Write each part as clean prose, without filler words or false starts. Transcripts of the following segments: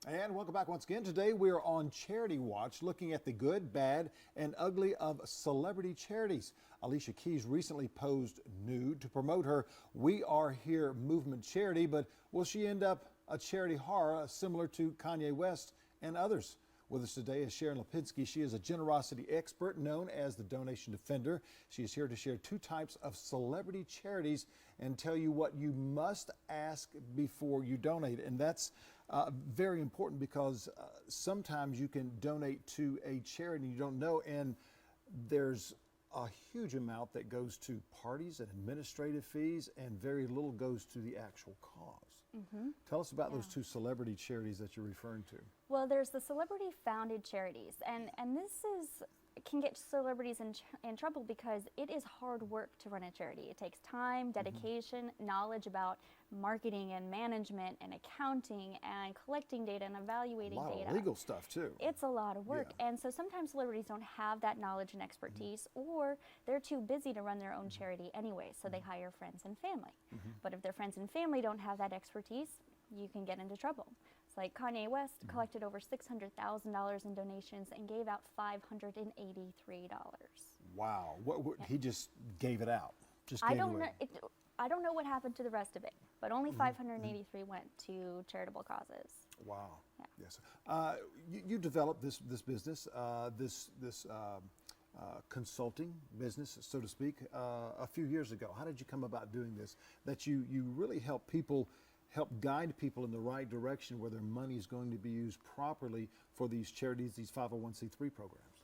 And welcome back once again. Today we are on Charity Watch, looking at the good, bad, and ugly of celebrity charities. Alicia Keys recently posed nude to promote her We Are Here movement charity, but will she end up a charity horror similar to Kanye West and others? With us today is Sharon Lipinski. She is a generosity expert known as the Donation Defender. She is here to share two types of celebrity charities and tell you what you must ask before you donate. And that's very important because sometimes you can donate to a charity you don't know, and there's a huge amount that goes to parties and administrative fees, and very little goes to the actual cause. Tell us about those two celebrity charities that you're referring to. Well, there's the celebrity founded charities, and this can get celebrities in trouble because it is hard work to run a charity. It takes time, dedication, knowledge about marketing and management and accounting and collecting data and evaluating data. A lot of legal stuff too. It's a lot of work, and so sometimes celebrities don't have that knowledge and expertise, or they're too busy to run their own charity anyway, so they hire friends and family. But if their friends and family don't have that expertise, you can get into trouble. It's like Kanye West collected over $600,000 in donations and gave out $583. Wow, he just gave it out. I don't know what happened to the rest of it, but only 583 went to charitable causes. Wow. Yeah. Yes. You developed this business, this consulting business, so to speak, a few years ago. How did you come about doing this? That you really help guide people in the right direction where their money is going to be used properly for these charities, these 501c3 programs?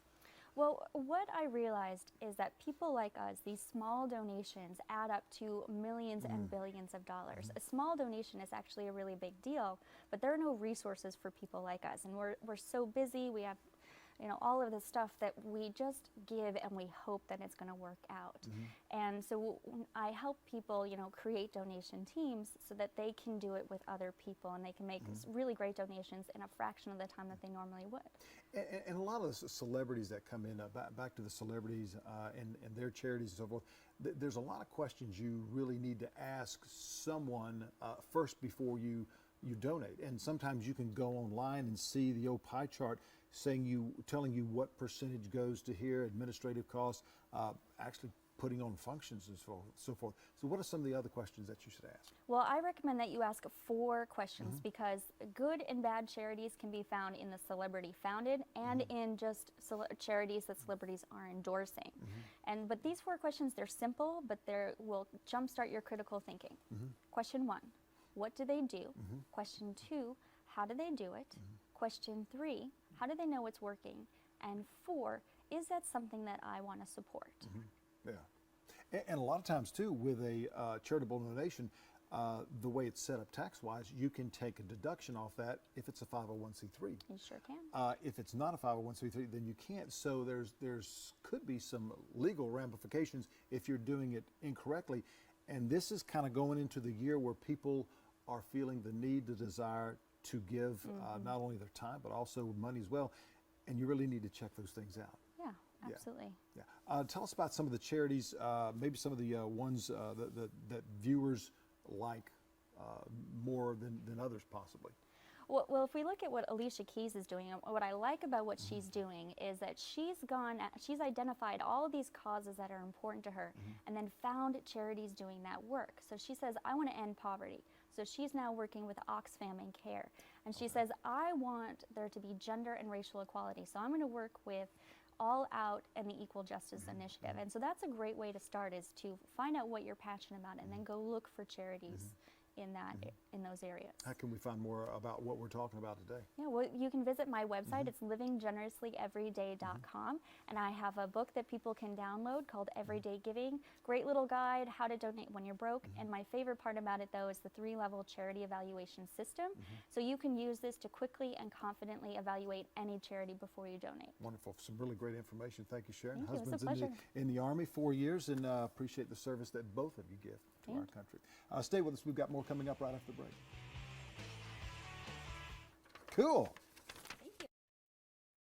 Well, what I realized is that people like us, these small donations add up to millions and billions of dollars. A small donation is actually a really big deal, but there are no resources for people like us, and we're so busy. We have all of this stuff that we just give and we hope that it's going to work out. And so I help people, create donation teams so that they can do it with other people, and they can make really great donations in a fraction of the time that they normally would. And a lot of the celebrities that come in, back to the celebrities and their charities and so forth, there's a lot of questions you really need to ask someone first before you donate. And sometimes you can go online and see the old pie chart telling you what percentage goes to here, administrative costs, actually putting on functions and so forth. So what are some of the other questions that you should ask? Well, I recommend that you ask 4 questions because good and bad charities can be found in the celebrity founded and in just charities that celebrities are endorsing. But these 4 questions, they're simple, but they will jumpstart your critical thinking. Question 1. What do they do? Question 2, how do they do it? Question 3, how do they know it's working? And 4, is that something that I want to support? Yeah. And a lot of times too, with a charitable donation, the way it's set up tax-wise, you can take a deduction off that if it's a 501c3. You sure can. If it's not a 501c3, then you can't. So there's could be some legal ramifications if you're doing it incorrectly. And this is kind of going into the year where people are feeling the need, the desire to give not only their time, but also money as well. And you really need to check those things out. Yeah, absolutely. Yeah. Tell us about some of the charities, maybe some of the ones that viewers like more than others possibly. Well, if we look at what Alicia Keys is doing, what I like about what she's doing is that she's identified all of these causes that are important to her and then found charities doing that work. So she says, I want to end poverty. So she's now working with Oxfam and CARE. And she says, I want there to be gender and racial equality. So I'm going to work with All Out and the Equal Justice Initiative. And so that's a great way to start, is to find out what you're passionate about and then go look for charities in those areas. How can we find more about what we're talking about today? Yeah, well, you can visit my website. It's livinggenerouslyeveryday.com, and I have a book that people can download called Everyday Giving. Great little guide, how to donate when you're broke. And my favorite part about it, though, is the 3-level charity evaluation system. So you can use this to quickly and confidently evaluate any charity before you donate. Wonderful. Some really great information. Thank you, Sharon. Thank you. Husband's It's a pleasure. in the Army 4 years, and appreciate the service that both of you give to our country. Stay with us. We've got more coming up right after the break. Cool.